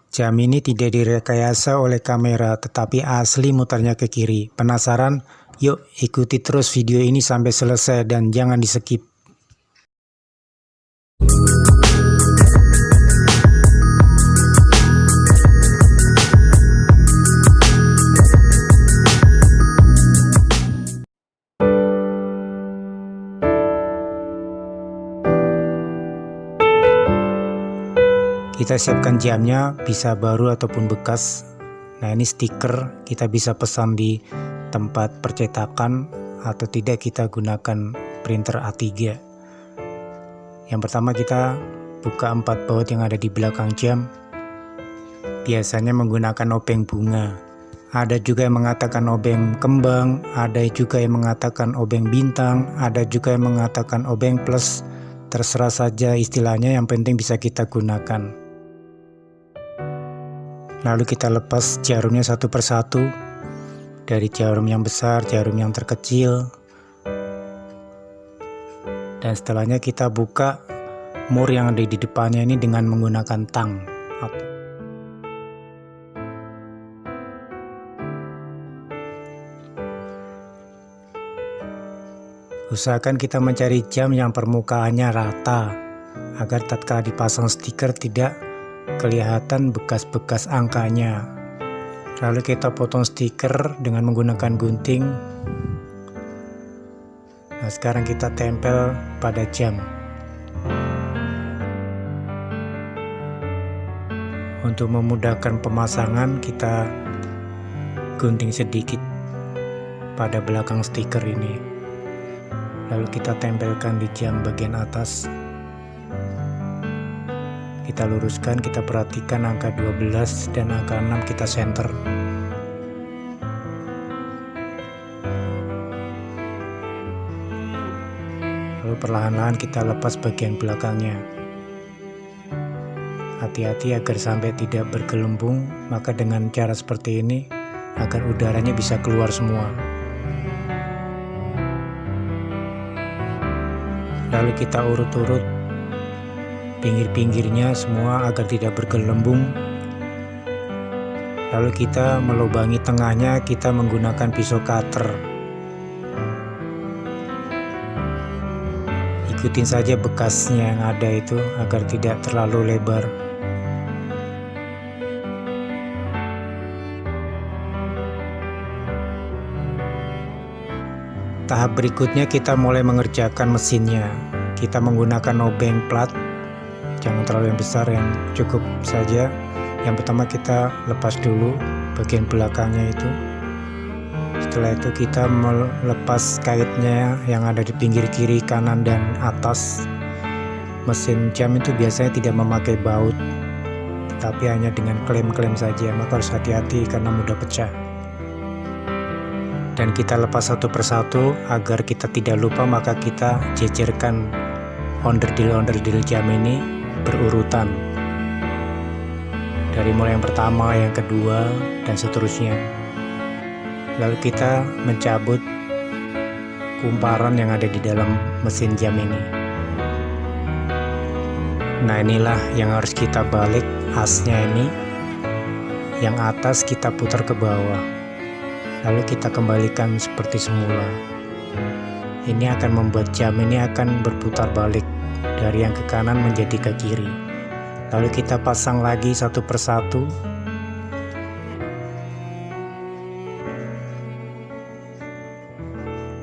Jam ini tidak direkayasa oleh kamera, tetapi asli mutarnya ke kiri. Penasaran? Yuk ikuti terus video ini sampai selesai dan jangan di-skip. Kita siapkan jamnya, bisa baru ataupun bekas. Nah, ini stiker, kita bisa pesan di tempat percetakan atau tidak kita gunakan printer A3. Yang pertama kita buka 4 baut yang ada di belakang jam. Biasanya menggunakan obeng bunga. Ada juga yang mengatakan obeng kembang, ada juga yang mengatakan obeng bintang, ada juga yang mengatakan obeng plus. Terserah saja istilahnya, yang penting bisa kita gunakan. Lalu kita lepas jarumnya satu persatu, dari jarum yang besar, jarum yang terkecil, dan setelahnya kita buka mur yang ada di depannya ini dengan menggunakan tang. Usahakan kita mencari jam yang permukaannya rata, agar tatkala dipasang stiker tidak kelihatan bekas-bekas angkanya. Lalu kita potong stiker dengan menggunakan gunting. Nah, sekarang kita tempel pada jam. Untuk memudahkan pemasangan, kita gunting sedikit pada belakang stiker ini. Lalu kita tempelkan di jam bagian atas. Kita luruskan, kita perhatikan angka 12 dan angka 6 kita center. Lalu perlahan-lahan kita lepas bagian belakangnya. Hati-hati agar sampai tidak bergelembung, maka dengan cara seperti ini agar udaranya bisa keluar semua. Lalu kita urut-urut pinggir-pinggirnya semua agar tidak bergelembung. Lalu kita melubangi tengahnya, kita menggunakan pisau cutter. Ikutin saja bekasnya yang ada itu agar tidak terlalu lebar. Tahap berikutnya kita mulai mengerjakan mesinnya. Kita menggunakan obeng plat, jangan terlalu yang besar, yang cukup saja. Yang pertama kita lepas dulu bagian belakangnya itu. Setelah itu kita melepas kaitnya yang ada di pinggir kiri, kanan, dan atas. Mesin jam itu biasanya tidak memakai baut, tapi hanya dengan klem-klem saja, maka harus hati-hati karena mudah pecah. Dan kita lepas satu persatu agar kita tidak lupa, maka kita jejerkan onderdil-onderdil jam ini berurutan dari mulai yang pertama, yang kedua, dan seterusnya. Lalu kita mencabut kumparan yang ada di dalam mesin jam ini. Nah, inilah yang harus kita balik asnya ini. Yang atas kita putar ke bawah, lalu kita kembalikan seperti semula. Ini akan membuat jam ini akan berputar balik dari yang ke kanan menjadi ke kiri. Lalu kita pasang lagi satu persatu.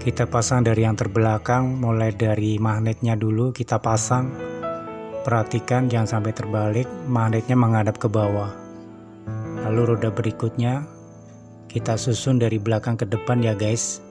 Kita pasang dari yang terbelakang, mulai dari magnetnya dulu kita pasang. Perhatikan jangan sampai terbalik, magnetnya menghadap ke bawah. Lalu roda berikutnya kita susun dari belakang ke depan ya guys.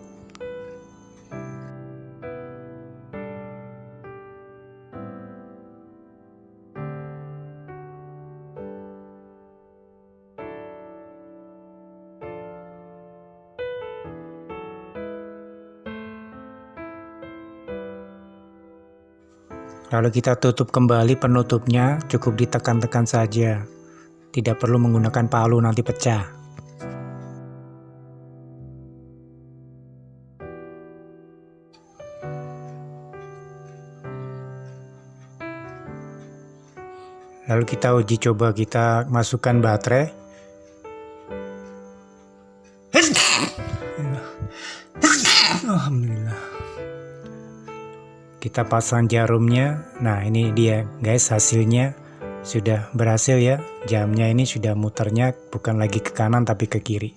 Lalu kita tutup kembali penutupnya, cukup ditekan-tekan saja. Tidak perlu menggunakan palu, nanti pecah. Lalu kita uji coba, kita masukkan baterai. Alhamdulillah. Kita pasang jarumnya. Nah, ini dia guys, hasilnya sudah berhasil ya. Jamnya ini sudah muternya bukan lagi ke kanan tapi ke kiri.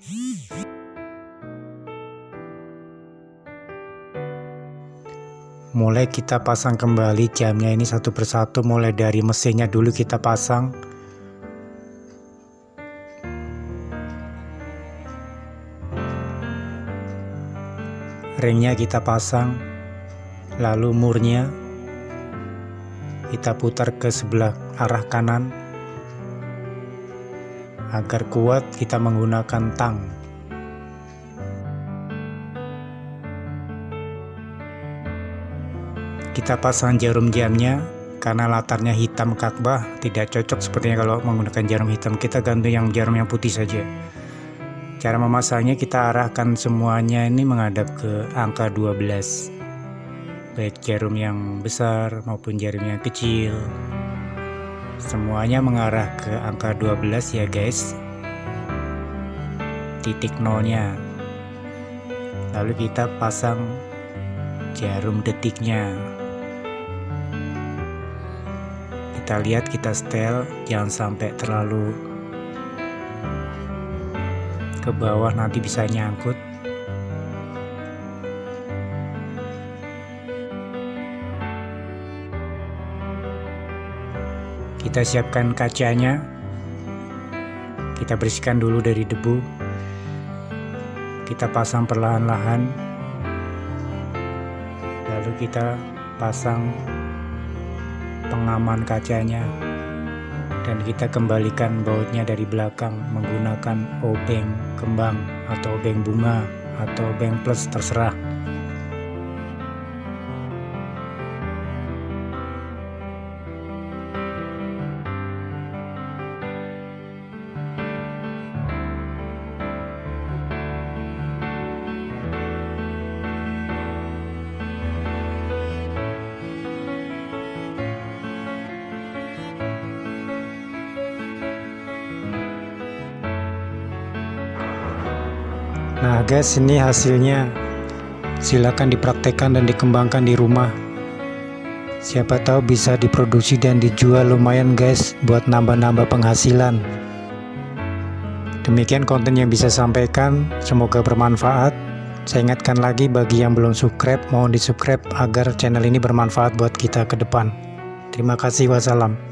Mulai kita pasang kembali jamnya ini satu persatu, mulai dari mesinnya dulu kita pasang. Ringnya kita pasang, lalu murnya kita putar ke sebelah arah kanan. Agar kuat kita menggunakan tang. Kita pasang jarum jamnya, karena latarnya hitam Ka'bah tidak cocok sepertinya kalau menggunakan jarum hitam. Kita ganti yang jarum yang putih saja. Cara memasangnya, kita arahkan semuanya ini menghadap ke angka 12, baik jarum yang besar maupun jarum yang kecil, semuanya mengarah ke angka 12 ya guys, titik nolnya. Lalu kita pasang jarum detiknya. Kita lihat, kita setel, jangan sampai terlalu ke bawah, nanti bisa nyangkut. Kita siapkan kacanya, kita bersihkan dulu dari debu. Kita pasang perlahan-lahan, lalu kita pasang pengaman kacanya, dan kita kembalikan bautnya dari belakang menggunakan obeng kembang atau obeng bunga atau obeng plus, terserah. Nah guys, ini hasilnya. Silakan dipraktekkan dan dikembangkan di rumah. Siapa tahu bisa diproduksi dan dijual, lumayan guys, buat nambah-nambah penghasilan. Demikian konten yang bisa sampaikan, semoga bermanfaat. Saya ingatkan lagi, bagi yang belum subscribe, mohon di subscribe agar channel ini bermanfaat buat kita ke depan. Terima kasih, wassalam.